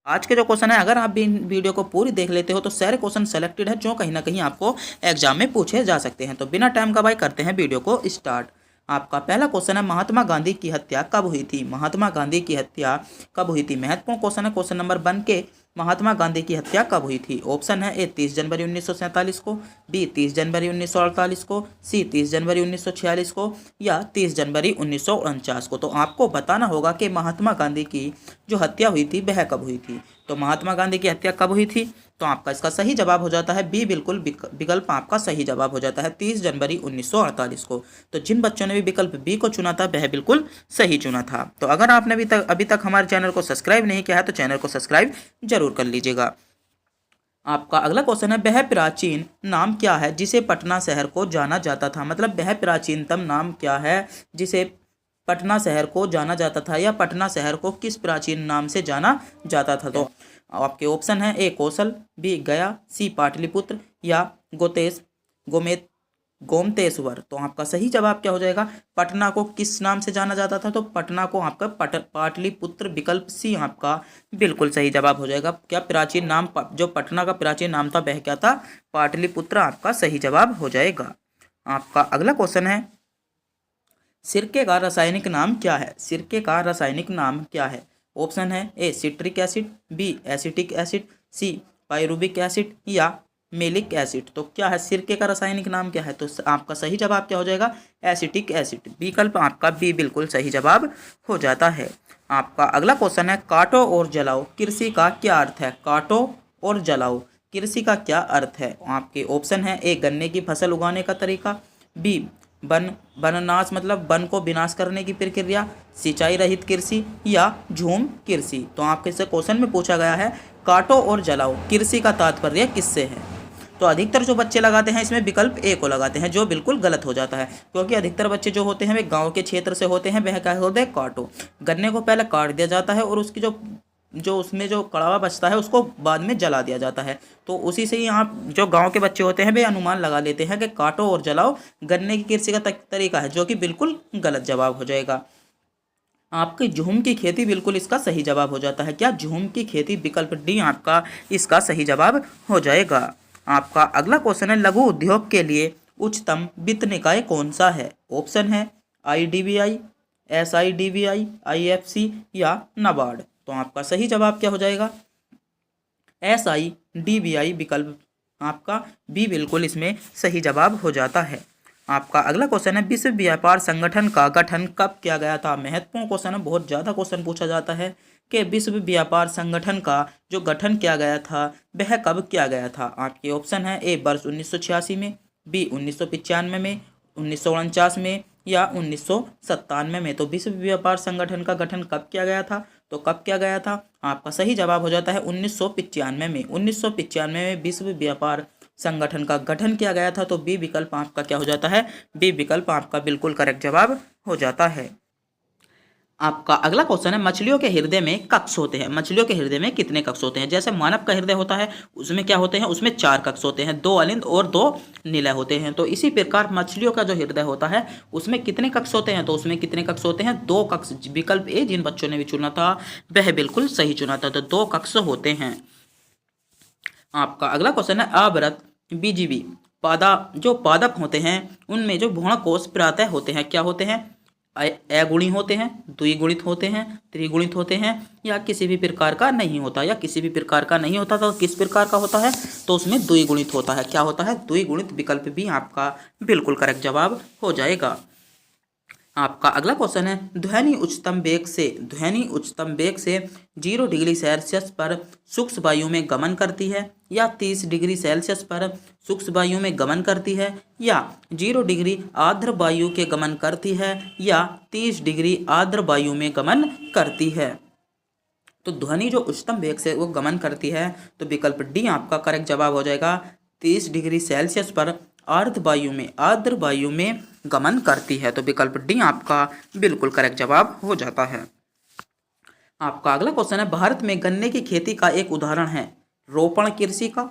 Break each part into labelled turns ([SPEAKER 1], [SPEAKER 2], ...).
[SPEAKER 1] आज के जो क्वेश्चन है, अगर आप भी इन वीडियो को पूरी देख लेते हो तो सारे क्वेश्चन सेलेक्टेड है जो कहीं ना कहीं आपको एग्जाम में पूछे जा सकते हैं। तो बिना टाइम का भाई करते हैं वीडियो को स्टार्ट। आपका पहला क्वेश्चन है, महात्मा गांधी की हत्या कब हुई थी? महात्मा गांधी की हत्या कब हुई थी? महत्वपूर्ण क्वेश्चन है। क्वेश्चन नंबर 1 के, महात्मा गांधी की हत्या कब हुई थी? ऑप्शन है ए 30 जनवरी 1947 को, बी 30 जनवरी 1948 को, सी 30 जनवरी 1946 को, या 30 जनवरी 1949 को। तो आपको बताना होगा कि महात्मा गांधी की जो हत्या हुई थी वह कब हुई थी। तो महात्मा गांधी की हत्या कब हुई थी? तो आपका इसका सही जवाब हो जाता है बी, बिल्कुल विकल्प आपका सही जवाब हो जाता है 30 जनवरी 1948 को। तो जिन बच्चों ने भी विकल्प बी को चुना था वह बिल्कुल सही चुना था। तो अगर आपने अभी तक हमारे चैनल को सब्सक्राइब नहीं किया है तो चैनल को सब्सक्राइब जरूर कर लीजिएगा। आपका अगला क्वेश्चन है, वह प्राचीन नाम क्या है जिसे पटना शहर को जाना जाता था? मतलब वह प्राचीनतम नाम क्या है जिसे पटना शहर को जाना जाता था, या पटना शहर को किस प्राचीन नाम से जाना जाता था? तो आपके ऑप्शन है ए कौशल, बी गया, सी पाटलिपुत्र, या गोमेत गोमतेश्वर। तो आपका सही जवाब क्या हो जाएगा? पटना को किस नाम से जाना जाता था? तो पटना को आपका पाटलिपुत्र, विकल्प सी आपका बिल्कुल सही जवाब हो जाएगा। क्या प्राचीन नाम जो पटना का प्राचीन नाम था वह क्या था? पाटलिपुत्र आपका सही जवाब हो जाएगा। आपका अगला क्वेश्चन है, सिरके का रासायनिक नाम क्या है? सिरके का रासायनिक नाम क्या है? ऑप्शन है A citric acid, B acetic acid, C pyruvic acid, या मेलिक एसिड। तो क्या है सिरके का रासायनिक नाम क्या है? तो आपका सही जवाब क्या हो जाएगा? एसिटिक एसिड, विकल्प आपका बी बिल्कुल सही जवाब हो जाता है। आपका अगला क्वेश्चन है, काटो और जलाओ कृषि का क्या अर्थ है? काटो और जलाओ कृषि का क्या अर्थ है? आपके ऑप्शन है ए गन्ने की फसल उगाने का तरीका, बी वननाश मतलब वन को विनाश करने की प्रक्रिया, सिंचाई रहित कृषि, या झूम कृषि। तो आपके से क्वेश्चन में पूछा गया है काटो और जलाओ कृषि का तात्पर्य किससे है? तो अधिकतर जो बच्चे लगाते हैं इसमें विकल्प ए को लगाते हैं, जो बिल्कुल गलत हो जाता है, क्योंकि अधिकतर बच्चे जो होते हैं वे गांव के क्षेत्र से होते हैं। वह क्या होते हैं? काटो, गन्ने को पहले काट दिया जाता है और उसकी जो उसमें जो कड़वा बचता है उसको बाद में जला दिया जाता है। तो उसी से ही आप जो गांव के बच्चे होते हैं वे अनुमान लगा लेते हैं कि काटो और जलाओ गन्ने की कृषि का तरीका है, जो कि बिल्कुल गलत जवाब हो जाएगा। आपकी झूम की खेती बिल्कुल इसका सही जवाब हो जाता है। क्या झूम की खेती? विकल्प डी आपका इसका सही जवाब हो जाएगा। आपका अगला क्वेश्चन है, लघु उद्योग के लिए उच्चतम वित्त निकाय कौन सा है? ऑप्शन है IDBI, SIDBI, IFC, या नाबार्ड। तो आपका सही जवाब क्या हो जाएगा? SIDBI, विकल्प आपका बी बिल्कुल इसमें सही जवाब हो जाता है। आपका अगला क्वेश्चन है, विश्व व्यापार संगठन का गठन कब किया गया था? महत्वपूर्ण क्वेश्चन है, बहुत ज़्यादा क्वेश्चन पूछा जाता है कि विश्व व्यापार संगठन का जो गठन किया गया था वह कब किया गया था? आपके ऑप्शन है ए वर्ष 1986 में, बी 1995 में, 1949 में, या 1997 में। तो विश्व व्यापार संगठन का गठन कब किया गया था? तो कब किया गया था? आपका सही जवाब हो जाता है 1995 में। 1995 में विश्व व्यापार संगठन का गठन किया गया था। तो बी विकल्प आपका क्या हो जाता है? बी विकल्प आपका बिल्कुल करेक्ट जवाब हो जाता है। आपका अगला क्वेश्चन है, मछलियों के हृदय में कक्ष होते हैं। मछलियों के हृदय में कितने कक्ष होते हैं? जैसे मानव का हृदय होता है उसमें क्या होते हैं? उसमें 4 कक्ष होते हैं, 2 अलिंद और 2 निलय होते हैं। तो इसी प्रकार मछलियों का जो हृदय होता है उसमें कितने कक्ष होते हैं? तो उसमें कितने कक्ष होते हैं? 2 कक्ष। विकल्प ए जिन बच्चों ने भी चुना था वह बिल्कुल सही चुना था। तो 2 कक्ष होते हैं। आपका अगला क्वेश्चन है, अवरत बीजीवी जो पादप होते हैं उनमें जो भ्रूणकोश प्रायः होते हैं क्या होते हैं? अगुणी होते हैं, द्विगुणित होते हैं, त्रिगुणित होते हैं, या किसी भी प्रकार का नहीं होता, या किसी भी प्रकार का नहीं होता। तो किस प्रकार का होता है? तो उसमें द्विगुणित होता है। क्या होता है? द्विगुणित, विकल्प भी आपका बिल्कुल करेक्ट जवाब हो जाएगा। आपका अगला क्वेश्चन है, ध्वनि उच्चतम वेग से 0 डिग्री सेल्सियस पर शुष्क वायु में गमन करती है, या 30 डिग्री सेल्सियस पर शुष्क वायु में गमन करती है, या 0 डिग्री आर्द्र वायु के गमन करती है, या 30 डिग्री आर्द्र वायु में गमन करती है? तो ध्वनि जो उच्चतम वेग से वो गमन करती है, तो विकल्प डी आपका करेक्ट जवाब हो जाएगा। 30 डिग्री सेल्सियस पर आर्द्र वायु में गमन करती है। तो विकल्प डी आपका बिल्कुल करेक्ट जवाब हो जाता है। आपका अगला क्वेश्चन है, भारत में गन्ने की खेती का एक उदाहरण है रोपण कृषि का,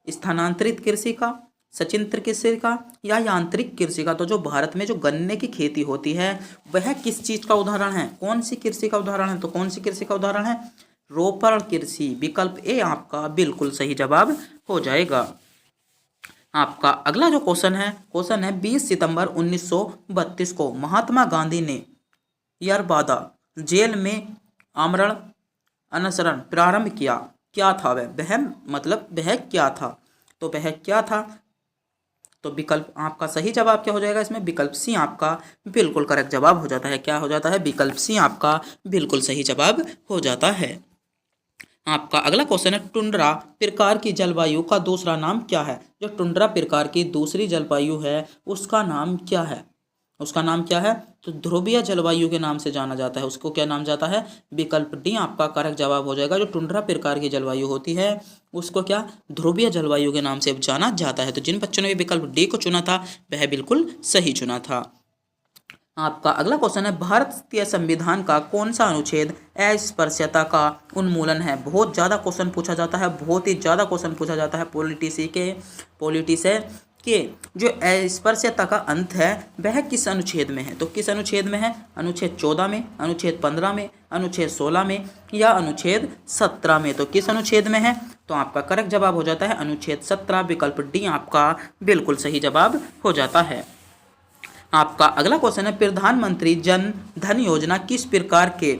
[SPEAKER 1] स्थानांतरित कृषि का, सचित्र कृषि का, या यांत्रिक कृषि का। तो जो भारत में जो गन्ने की खेती होती है वह किस चीज का उदाहरण है? कौन सी कृषि का उदाहरण है? तो कौन सी कृषि का उदाहरण है? रोपण कृषि, विकल्प ए आपका बिल्कुल सही जवाब हो जाएगा। आपका अगला जो क्वेश्चन है 20 सितंबर 1932 को महात्मा गांधी ने यरबादा जेल में आमरण अनशन प्रारंभ किया। क्या था वह मतलब वह क्या था? तो वह क्या था? तो विकल्प आपका सही जवाब क्या हो जाएगा इसमें? विकल्प सी आपका बिल्कुल करेक्ट जवाब हो जाता है। क्या हो जाता है? विकल्प सी आपका बिल्कुल सही जवाब हो जाता है। आपका अगला क्वेश्चन है टुंड्रा प्रकार की जलवायु का दूसरा नाम क्या है? जो टुंड्रा प्रकार की दूसरी जलवायु है उसका नाम क्या है? उसका नाम क्या है? तो ध्रुवीय जलवायु के नाम से जाना जाता है। उसको क्या नाम जाता है? विकल्प डी आपका करेक्ट जवाब हो जाएगा। जो टुंड्रा प्रकार की जलवायु होती है उसको क्या ध्रुवीय जलवायु के नाम से जाना जाता है। तो जिन बच्चों ने भी विकल्प डी को चुना था वह बिल्कुल सही चुना था। आपका अगला क्वेश्चन है भारतीय संविधान का कौन सा अनुच्छेद अस्पृश्यता का उन्मूलन है? बहुत ज़्यादा क्वेश्चन पूछा जाता है, बहुत ही ज़्यादा क्वेश्चन पूछा जाता है पॉलिटिक्स के जो अस्पृश्यता का अंत है वह किस अनुच्छेद में है? तो किस अनुच्छेद में है? अनुच्छेद 14 में, अनुच्छेद 15 में, अनुच्छेद 16 में या अनुच्छेद 17 में? तो किस अनुच्छेद में है? तो आपका करेक्ट जवाब हो जाता है अनुच्छेद 17। विकल्प डी आपका बिल्कुल सही जवाब हो जाता है। आपका अगला क्वेश्चन है प्रधानमंत्री जन धन योजना किस प्रकार के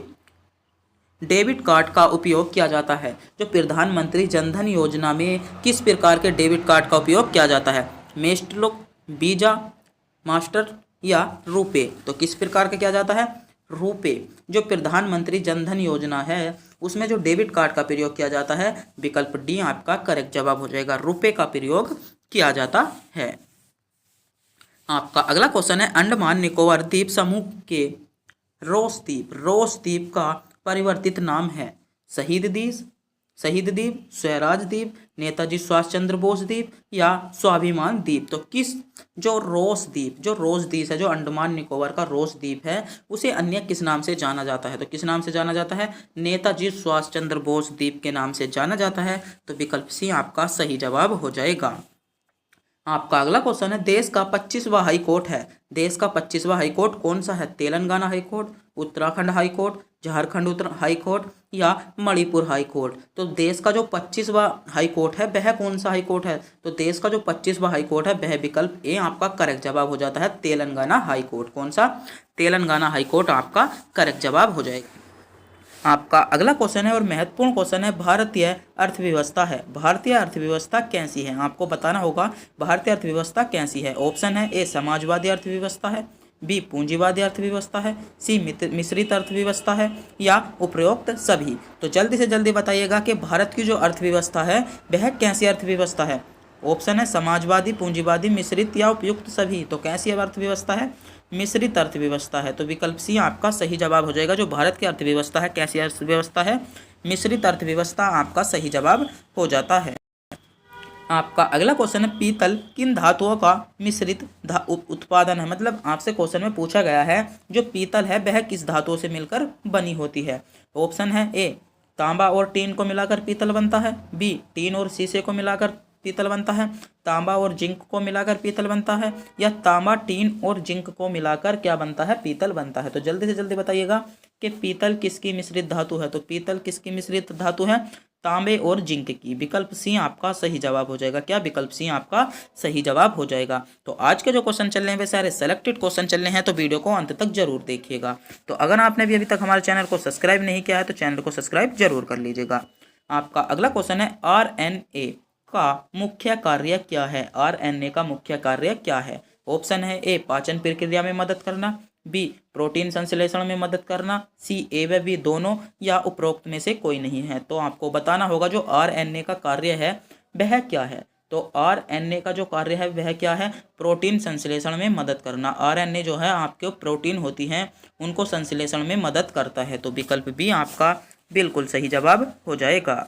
[SPEAKER 1] डेबिट कार्ड का उपयोग किया जाता है? जो प्रधानमंत्री जन धन योजना में किस प्रकार के डेबिट कार्ड का उपयोग किया जाता है? मेस्ट्रो, वीजा, मास्टर या रुपे? तो किस प्रकार का किया जाता है? रुपे। जो प्रधानमंत्री जन धन योजना है उसमें जो डेबिट कार्ड का प्रयोग किया जाता है विकल्प डी आपका करेक्ट जवाब हो जाएगा। रुपे का प्रयोग किया जाता है। आपका अगला क्वेश्चन है अंडमान निकोबार द्वीप समूह के रोस द्वीप का परिवर्तित नाम है? शहीद द्वीप, स्वराज द्वीप, नेताजी सुभाष चंद्र बोस द्वीप या स्वाभिमान द्वीप? तो किस जो रोस द्वीप है, जो अंडमान निकोबार का रोस द्वीप है उसे अन्य किस नाम से जाना जाता है? तो किस नाम से जाना जाता है? नेताजी सुभाष चंद्र बोस द्वीप के नाम से जाना जाता है। तो विकल्प सी आपका सही जवाब हो जाएगा। आपका अगला क्वेश्चन है देश का 25वां हाई कोर्ट है। देश का 25वां हाई कोर्ट कौन सा है? Telangana high court, Uttarakhand high court, Jharkhand high court या मणिपुर हाई कोर्ट? तो देश का जो 25वां हाई कोर्ट है वह कौन सा हाई कोर्ट है? तो देश का जो 25वां हाई कोर्ट है वह विकल्प ए आपका करेक्ट जवाब हो जाता है तेलंगाना हाई कोर्ट। कौन सा? तेलंगाना हाई कोर्ट आपका करेक्ट जवाब हो जाएगा। आपका अगला क्वेश्चन है और महत्वपूर्ण क्वेश्चन है भारतीय अर्थव्यवस्था है। भारतीय अर्थव्यवस्था कैसी है? आपको बताना होगा भारतीय अर्थव्यवस्था कैसी है। ऑप्शन है ए समाजवादी अर्थव्यवस्था है, बी पूंजीवादी अर्थव्यवस्था है, सी मिश्रित अर्थव्यवस्था है या उपरोक्त सभी? तो जल्दी से जल्दी बताइएगा कि भारत की जो अर्थव्यवस्था है वह कैसी अर्थव्यवस्था है। ऑप्शन है समाजवादी, पूंजीवादी, मिश्रित या उपयुक्त सभी। तो कैसी अर्थव्यवस्था है? मिश्रित अर्थव्यवस्था है। तो विकल्प सी आपका सही जवाब हो जाएगा। जो भारत की अर्थव्यवस्था है कैसी अर्थव्यवस्था है? मिश्रित अर्थव्यवस्था आपका सही जवाब हो जाता है। आपका अगला क्वेश्चन है पीतल किन धातुओं का मिश्रित उत्पादन है? मतलब आपसे क्वेश्चन में पूछा गया है जो पीतल है वह किस धातुओं से मिलकर बनी होती है। ऑप्शन है ए तांबा और टीन को मिलाकर पीतल बनता है, बी टीन और शीशे को मिलाकर पीतल बनता है, तांबा और जिंक को मिलाकर पीतल बनता है या तांबा टीन और जिंक को मिलाकर क्या बनता है? पीतल बनता है। तो जल्दी से जल्दी बताइएगा कि पीतल किसकी मिश्रित धातु है? तो पीतल किसकी मिश्रित धातु है? तांबे और जिंक की। विकल्प सी आपका सही जवाब हो जाएगा। क्या? विकल्प सी आपका सही जवाब हो जाएगा। तो आज के जो क्वेश्चन चल रहे हैं वे सारे सेलेक्टेड क्वेश्चन चल रहे हैं, तो वीडियो को अंत तक जरूर देखिएगा। तो अगर आपने भी अभी तक हमारे चैनल को सब्सक्राइब नहीं किया है तो चैनल को सब्सक्राइब जरूर कर लीजिएगा। आपका अगला क्वेश्चन है RNA का मुख्य कार्य क्या है? RNA का मुख्य कार्य क्या है? ऑप्शन है ए पाचन प्रक्रिया में मदद करना, बी प्रोटीन संश्लेषण में मदद करना, सी ए व बी दोनों या उपरोक्त में से कोई नहीं है। तो आपको बताना होगा जो RNA का कार्य है वह क्या है। तो RNA का जो कार्य है वह क्या है? प्रोटीन संश्लेषण में मदद करना। RNA जो है आपके प्रोटीन होती हैं उनको संश्लेषण में मदद करता है। तो विकल्प बी आपका बिल्कुल सही जवाब हो जाएगा।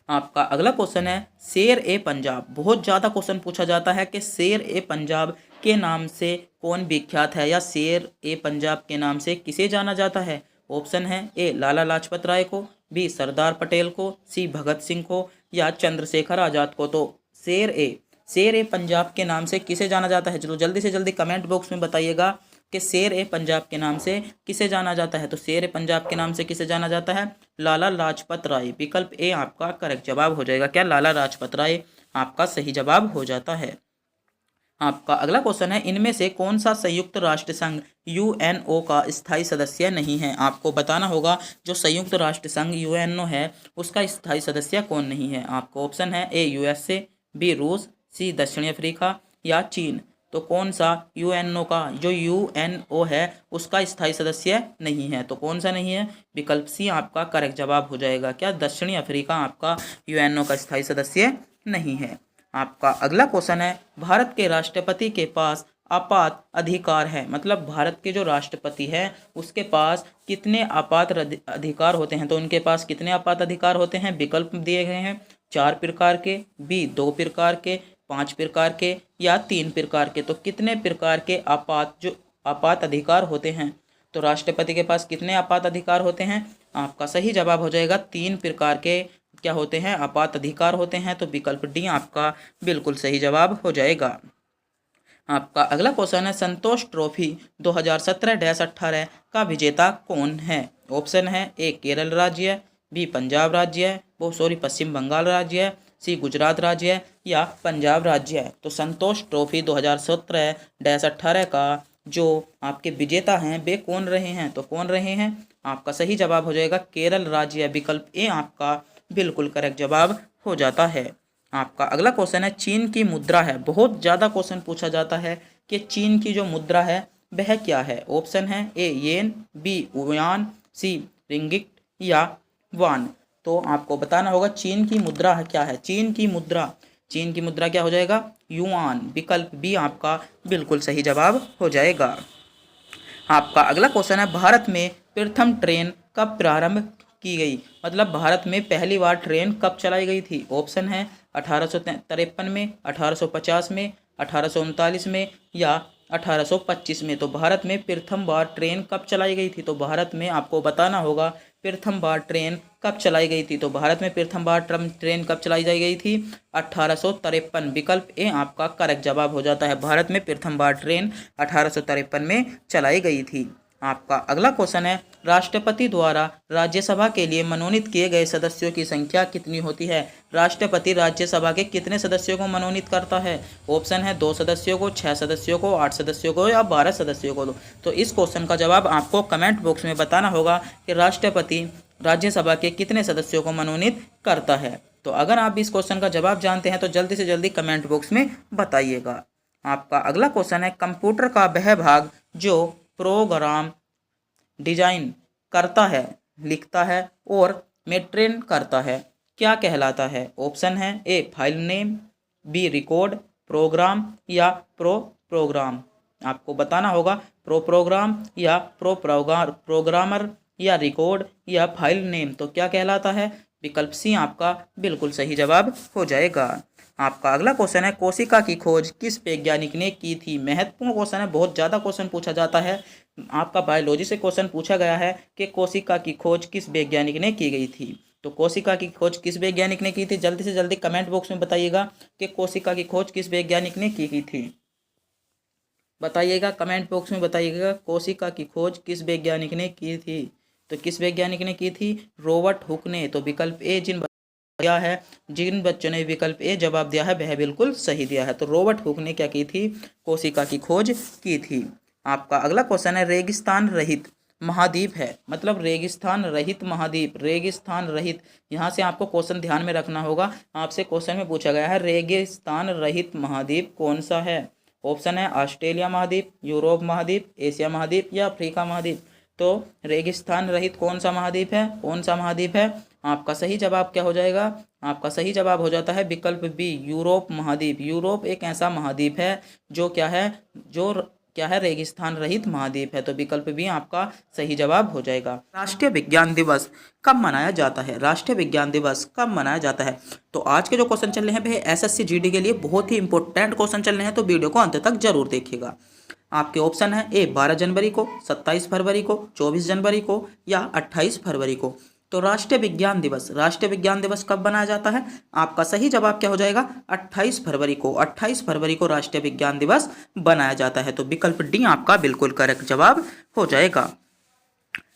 [SPEAKER 1] आपका अगला क्वेश्चन है शेर ए पंजाब। बहुत ज़्यादा क्वेश्चन पूछा जाता है कि शेर ए पंजाब के नाम से कौन विख्यात है या शेर ए पंजाब के नाम से किसे जाना जाता है। ऑप्शन है ए लाला लाजपत राय को, बी सरदार पटेल को, सी भगत सिंह को या चंद्रशेखर आज़ाद को। तो शेर ए पंजाब के नाम से किसे जाना जाता है? चलो जल्दी से जल्दी कमेंट बॉक्स में बताइएगा कि शेर ए पंजाब के नाम से किसे जाना जाता है? तो शेर ए पंजाब के नाम से किसे जाना जाता है? लाला लाजपत राय। विकल्प ए आपका करेक्ट जवाब हो जाएगा। क्या? लाला लाजपत राय आपका सही जवाब हो जाता है। आपका अगला क्वेश्चन है, इनमें से कौन सा संयुक्त राष्ट्र संघ यूएनओ का स्थायी सदस्य नहीं है? आपको बताना होगा जो संयुक्त राष्ट्र संघ यूएनओ है उसका स्थायी सदस्य कौन नहीं है। आपको ऑप्शन है ए यूएसए, बी रूस, सी दक्षिण अफ्रीका या चीन। तो कौन सा यूएनओ का जो यूएनओ है उसका स्थायी सदस्य नहीं है? तो कौन सा नहीं है? विकल्प सी आपका करेक्ट जवाब हो जाएगा। क्या? दक्षिणी अफ्रीका आपका यूएनओ का स्थायी सदस्य नहीं है। आपका अगला क्वेश्चन है, भारत के राष्ट्रपति के पास आपात अधिकार है, मतलब भारत के जो राष्ट्रपति है उसके पास कितने आपात अधिकार होते हैं? तो उनके पास कितने आपात अधिकार होते हैं? विकल्प दिए गए हैं 4 प्रकार के, बी 2 प्रकार के, 5 प्रकार के या 3 प्रकार के। तो कितने प्रकार के आपात अधिकार होते हैं? तो राष्ट्रपति के पास कितने आपात अधिकार होते हैं? आपका सही जवाब हो जाएगा 3 प्रकार के क्या होते हैं? आपात अधिकार होते हैं। तो विकल्प डी आपका बिल्कुल सही जवाब हो जाएगा। आपका अगला क्वेश्चन है, संतोष ट्रॉफी 2017-18 का विजेता कौन है? ऑप्शन है ए केरल राज्य, बी पंजाब राज्य, पश्चिम बंगाल राज्य, सी गुजरात राज्य या पंजाब राज्य। तो संतोष ट्रॉफी 2017-18 का जो आपके विजेता हैं वे कौन रहे हैं? तो कौन रहे हैं? आपका सही जवाब हो जाएगा केरल राज्य। विकल्प ए आपका बिल्कुल करेक्ट जवाब हो जाता है। आपका अगला क्वेश्चन है, चीन की मुद्रा है, बहुत ज़्यादा क्वेश्चन पूछा जाता है कि चीन की जो मुद्रा है वह क्या है? ऑप्शन है ए येन, बी युआन, सी रिंगिट या वान। तो आपको बताना होगा चीन की मुद्रा है क्या है? चीन की मुद्रा क्या हो जाएगा? युआन। विकल्प बी आपका बिल्कुल सही जवाब हो जाएगा। आपका अगला क्वेश्चन है, भारत में प्रथम ट्रेन कब प्रारंभ की गई? मतलब भारत में पहली बार ट्रेन कब चलाई गई थी? ऑप्शन है 1853 में, 1850 में, 1839 में या 1825 में। तो भारत में प्रथम बार ट्रेन कब चलाई गई थी? तो भारत में आपको बताना होगा प्रथम बार ट्रेन कब चलाई गई थी। तो भारत में प्रथम बार ट्रेन कब चलाई गई थी? 1853। विकल्प ए आपका करेक्ट जवाब हो जाता है। भारत में प्रथम बार ट्रेन 1853 में चलाई गई थी। आपका अगला क्वेश्चन है, राष्ट्रपति द्वारा राज्यसभा के लिए मनोनीत किए गए सदस्यों की संख्या कितनी होती है? राष्ट्रपति राज्यसभा के कितने सदस्यों को मनोनीत करता है? ऑप्शन है 2 सदस्यों को, 6 सदस्यों को, 8 सदस्यों को या 12 सदस्यों को। तो इस क्वेश्चन का जवाब आपको कमेंट बॉक्स में बताना होगा कि राष्ट्रपति राज्यसभा के कितने सदस्यों को मनोनीत करता है। तो अगर आप इस क्वेश्चन का जवाब जानते हैं तो जल्दी से जल्दी कमेंट बॉक्स में बताइएगा। आपका अगला क्वेश्चन है, कंप्यूटर का वह भाग जो प्रोग्राम डिजाइन करता है, लिखता है और मेंटेन करता है क्या कहलाता है? ऑप्शन है A file name, B record, program या प्रोग्राम। आपको बताना होगा प्रोग्राम या प्रोग्रामर या रिकॉर्ड या फाइल नेम। तो क्या कहलाता है? विकल्प सी आपका बिल्कुल सही जवाब हो जाएगा। आपका अगला क्वेश्चन है, कोशिका की खोज किस वैज्ञानिक ने की थी? महत्वपूर्ण क्वेश्चन है, बहुत ज़्यादा क्वेश्चन पूछा जाता है। आपका बायोलॉजी से क्वेश्चन पूछा गया है कि कोशिका की खोज किस वैज्ञानिक ने की गई थी। तो कोशिका की खोज किस वैज्ञानिक ने की थी? जल्दी से जल्दी कमेंट बॉक्स में बताइएगा कि कोशिका की खोज किस वैज्ञानिक ने की थी। बताइएगा, कमेंट बॉक्स में बताइएगा कोशिका की खोज किस वैज्ञानिक ने की थी। तो किस वैज्ञानिक ने की थी? रॉबर्ट हुक ने। तो विकल्प ए जिन बच्चों ने विकल्प ए जवाब दिया है वह बिल्कुल सही दिया है। तो रॉबर्ट हुक ने क्या की थी? कोशिका की खोज की थी। आपका अगला क्वेश्चन है, रेगिस्तान रहित महाद्वीप है, मतलब रेगिस्तान रहित महाद्वीप, रेगिस्तान रहित, यहाँ से आपको क्वेश्चन ध्यान में रखना होगा। आपसे क्वेश्चन में पूछा गया है रेगिस्तान रहित महाद्वीप कौन सा है? ऑप्शन है ऑस्ट्रेलिया महाद्वीप, यूरोप महाद्वीप, एशिया महाद्वीप या अफ्रीका महाद्वीप। तो रेगिस्तान रहित कौन सा महाद्वीप है? कौन सा महाद्वीप है? आपका सही जवाब क्या हो जाएगा? आपका सही जवाब हो जाता है विकल्प बी यूरोप महाद्वीप। यूरोप एक ऐसा महाद्वीप है जो क्या है रेगिस्तान रहित महाद्वीप है। तो विकल्प बी आपका सही जवाब हो जाएगा। राष्ट्रीय विज्ञान दिवस कब मनाया जाता है? राष्ट्रीय विज्ञान दिवस कब मनाया जाता है? तो आज के जो क्वेश्चन चल रहे हैं वह एसएससी जीडी के लिए बहुत ही इंपॉर्टेंट क्वेश्चन चल रहे हैं, तो वीडियो को अंत तक जरूर देखिएगा। आपके ऑप्शन है ए 12 जनवरी को, 27 फरवरी को, 24 जनवरी को या 28 फरवरी को। तो राष्ट्रीय विज्ञान दिवस कब बनाया जाता है? आपका सही जवाब क्या हो जाएगा? 28 फरवरी को। 28 फरवरी को राष्ट्रीय विज्ञान दिवस बनाया जाता है। तो विकल्प डी आपका बिल्कुल करेक्ट जवाब हो जाएगा।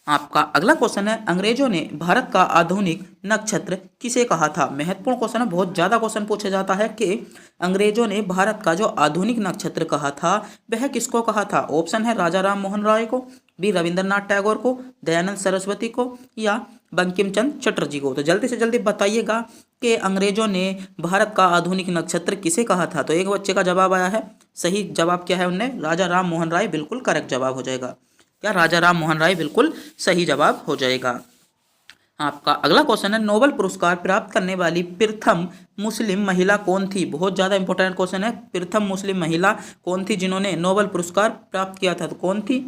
[SPEAKER 1] आपका अगला क्वेश्चन है, अंग्रेजों ने भारत का आधुनिक नक्षत्र किसे कहा था? महत्वपूर्ण क्वेश्चन है, बहुत ज्यादा क्वेश्चन पूछा जाता है कि अंग्रेजों ने भारत का जो आधुनिक नक्षत्र कहा था वह किसको कहा था? ऑप्शन है राजा राम मोहन राय को, बी रविंद्रनाथ टैगोर को, दयानंद सरस्वती को, या बंकिम चंद्र चटर्जी को। तो जल्दी से जल्दी बताइएगा कि अंग्रेजों ने भारत का आधुनिक नक्षत्र किसे कहा था? तो एक बच्चे का जवाब आया है, सही जवाब क्या है उनने? राजा राम मोहन राय, बिल्कुल करेक्ट जवाब हो जाएगा। क्या राजा राम मोहन राय बिल्कुल सही जवाब हो जाएगा। आपका अगला क्वेश्चन है, नोबेल पुरस्कार प्राप्त करने वाली प्रथम मुस्लिम महिला कौन थी? बहुत ज्यादा इंपॉर्टेंट क्वेश्चन है, प्रथम मुस्लिम महिला कौन थी जिन्होंने नोबेल पुरस्कार प्राप्त किया था? तो कौन थी?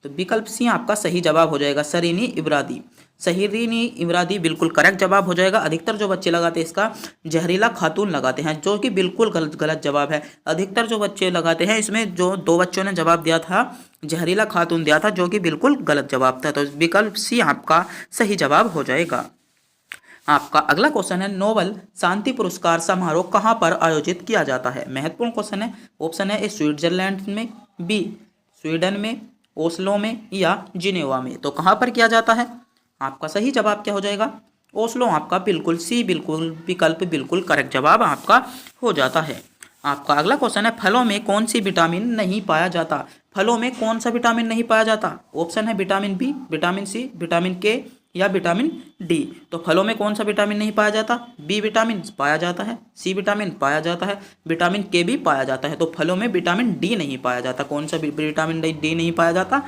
[SPEAKER 1] तो विकल्प सी आपका सही जवाब हो जाएगा, सरीनी इब्रादी। सरीनी इब्रादी बिल्कुल करेक्ट जवाब हो जाएगा। अधिकतर जो बच्चे लगाते हैं इसका जहरीला खातून लगाते हैं, जो कि बिल्कुल गलत जवाब है। अधिकतर जो बच्चे लगाते हैं इसमें जो दो बच्चों ने जवाब दिया था जहरीला खातून दिया था, जो कि बिल्कुल गलत जवाब था। तो विकल्प सी आपका सही जवाब हो जाएगा। आपका अगला क्वेश्चन है, नोबेल शांति पुरस्कार समारोह कहाँ पर आयोजित किया जाता है? महत्वपूर्ण क्वेश्चन है। ऑप्शन है ए स्विट्जरलैंड में, बी स्वीडन में, ओस्लो में, या जिनेवा में। तो कहाँ पर किया जाता है? आपका सही जवाब क्या हो जाएगा? ओस्लो आपका बिल्कुल सी, बिल्कुल विकल्प बिल्कुल करेक्ट जवाब आपका हो जाता है। आपका अगला क्वेश्चन है, फलों में कौन सी विटामिन नहीं पाया जाता? फलों में कौन सा विटामिन नहीं पाया जाता? ऑप्शन है vitamin B, vitamin C, vitamin K, या विटामिन डी। तो फलों में कौन सा विटामिन नहीं पाया जाता? बी विटामिन पाया जाता है, सी विटामिन पाया जाता है, विटामिन के भी पाया जाता है। तो फलों में विटामिन डी नहीं पाया जाता। कौन सा विटामिन डी नहीं पाया जाता?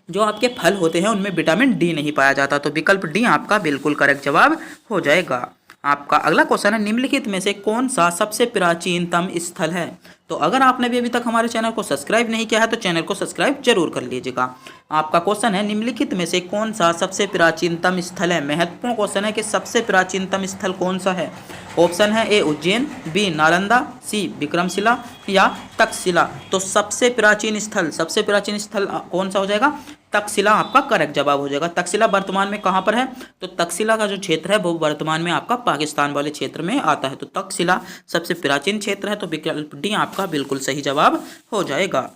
[SPEAKER 1] जो आपके फल होते हैं उनमें विटामिन डी नहीं पाया जाता। तो विकल्प डी आपका बिल्कुल करेक्ट जवाब हो जाएगा। आपका अगला क्वेश्चन है, निम्नलिखित में से कौन सा सबसे प्राचीनतम स्थल है? तो अगर आपने भी अभी तक हमारे चैनल को सब्सक्राइब नहीं किया है तो चैनल को सब्सक्राइब जरूर कर लीजिएगा। आपका क्वेश्चन है, निम्नलिखित में से कौन सा सबसे प्राचीनतम स्थल है? महत्वपूर्ण क्वेश्चन है कि सबसे प्राचीनतम स्थल कौन सा है। ऑप्शन है ए उज्जैन, बी नालंदा, सी विक्रमशिला, या तक्षशिला। तो सबसे प्राचीन स्थल कौन सा हो जाएगा? तक्षशिला आपका करेक्ट जवाब हो जाएगा। तक्षशिला वर्तमान में कहाँ पर है? तो तक्षशिला का जो क्षेत्र है वो वर्तमान में आपका पाकिस्तान वाले क्षेत्र में आता है। तो तक्षशिला सबसे प्राचीन क्षेत्र है। तो विकल्प डी आपका बिल्कुल सही जवाब हो जाएगा।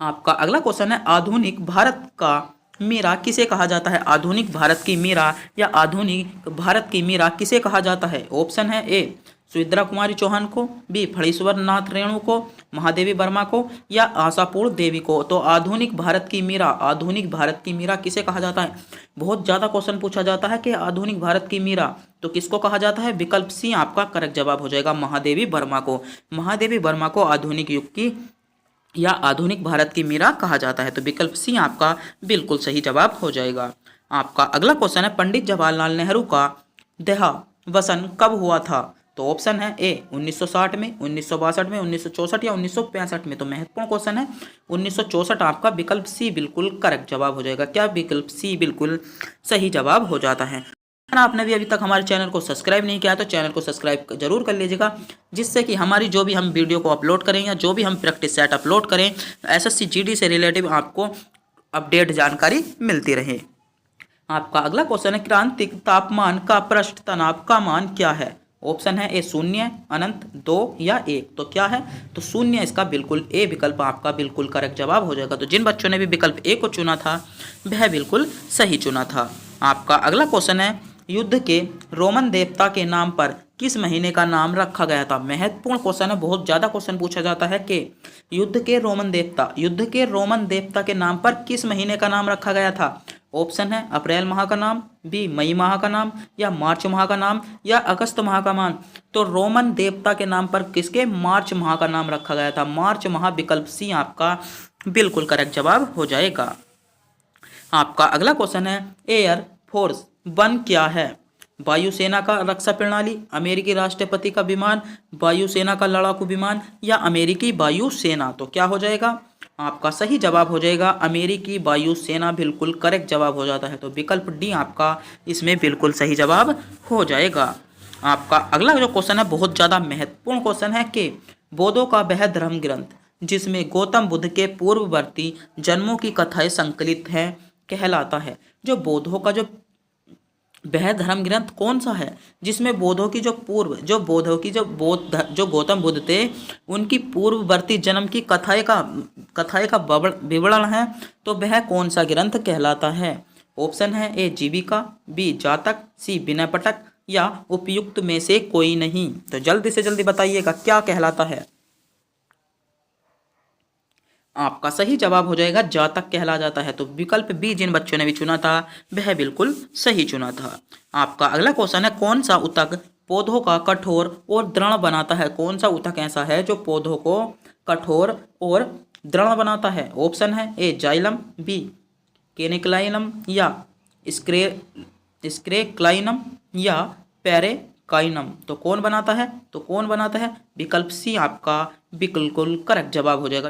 [SPEAKER 1] आपका अगला क्वेश्चन है, आधुनिक भारत का मीरा किसे कहा जाता है? आधुनिक भारत की मीरा या आधुनिक भारत की मीरा किसे कहा जाता है? ऑप्शन है ए सुभद्रा कुमारी चौहान को, बी फणीश्वर नाथ रेणु को, महादेवी वर्मा को, या आशापूर्ण देवी को। तो आधुनिक भारत की मीरा किसे कहा जाता है? बहुत ज़्यादा क्वेश्चन पूछा जाता है कि आधुनिक भारत की मीरा तो किसको कहा जाता है? विकल्प सी आपका करेक्ट जवाब हो जाएगा, महादेवी वर्मा को। महादेवी वर्मा को आधुनिक युग की या आधुनिक भारत की मीरा कहा जाता है। तो विकल्प सी आपका बिल्कुल सही जवाब हो जाएगा। आपका अगला क्वेश्चन है, पंडित जवाहरलाल नेहरू का देहावसान कब हुआ था? तो ऑप्शन है ए 1960 में, 1962 में, 1964 या 1965 में। तो महत्वपूर्ण क्वेश्चन है 1964 आपका विकल्प सी बिल्कुल करेक्ट जवाब हो जाएगा। क्या विकल्प सी बिल्कुल सही जवाब हो जाता है। अगर आपने भी अभी तक हमारे चैनल को सब्सक्राइब नहीं किया तो चैनल को सब्सक्राइब जरूर कर लीजिएगा, जिससे कि हमारी जो भी हम वीडियो को अपलोड करें या जो भी हम प्रैक्टिस सेट अपलोड करें एसएससी जीडी से रिलेटिव आपको अपडेट जानकारी मिलती रहे। आपका अगला क्वेश्चन है, क्रांतिक तापमान का पृष्ठ तनाव का मान क्या है? ऑप्शन है ए 0, अनंत, 2 या 1। तो क्या है? तो 0 इसका बिल्कुल ए विकल्प आपका बिल्कुल करेक्ट जवाब हो जाएगा। तो जिन बच्चों ने भी विकल्प ए को चुना था वह बिल्कुल सही चुना था। आपका अगला क्वेश्चन है, युद्ध के रोमन देवता के नाम पर किस महीने का नाम रखा गया था? महत्वपूर्ण क्वेश्चन है, बहुत ज्यादा क्वेश्चन पूछा जाता है कि युद्ध के रोमन देवता के नाम पर किस महीने का नाम रखा गया था? ऑप्शन है अप्रैल माह का नाम, बी मई माह का नाम, या मार्च माह का नाम, या अगस्त माह का नाम। तो रोमन देवता के नाम पर किसके मार्च माह का नाम रखा गया था? मार्च माह विकल्प सी आपका बिल्कुल करेक्ट जवाब हो जाएगा। आपका अगला क्वेश्चन है, एयर फोर्स वन क्या है? वायुसेना का रक्षा प्रणाली, अमेरिकी राष्ट्रपति का विमान, वायुसेना का लड़ाकू विमान, या अमेरिकी वायुसेना। तो क्या हो जाएगा? आपका सही जवाब हो जाएगा अमेरिकी वायुसेना, बिल्कुल करेक्ट जवाब हो जाता है। तो विकल्प डी आपका इसमें बिल्कुल सही जवाब हो जाएगा। आपका अगला जो क्वेश्चन है बहुत ज़्यादा महत्वपूर्ण क्वेश्चन है कि बोधों का वह धर्म ग्रंथ जिसमें गौतम बुद्ध के पूर्ववर्ती जन्मों की कथाएं संकलित हैं कहलाता है। जो बौद्धों का जो वह धर्म ग्रंथ कौन सा है जिसमें बौद्धों की जो पूर्व जो बौद्धों की जो बौद्ध जो गौतम बुद्ध थे उनकी पूर्ववर्ती जन्म की कथाएं का विवरण है, तो वह कौन सा ग्रंथ कहलाता है? ऑप्शन है ए जीविका, बी जातक, सी विनय पिटक या उपयुक्त में से कोई नहीं। तो जल्दी से जल्दी बताइएगा क्या कहलाता है। आपका सही जवाब हो जाएगा जातक कहला जाता है। तो विकल्प बी जिन बच्चों ने भी चुना था वह बिल्कुल सही चुना था। आपका अगला क्वेश्चन है कौन सा ऊतक पौधों का कठोर और दृढ़ बनाता है? कौन सा ऊतक ऐसा है जो पौधों को कठोर और दृढ़ बनाता है? ऑप्शन है ए जाइलम, बी केनिक्लाइनम या स्क्रेक्लाइनम या पेरेकाइनम। तो कौन बनाता है? विकल्प सी आपका बिल्कुल करेक्ट जवाब हो जाएगा।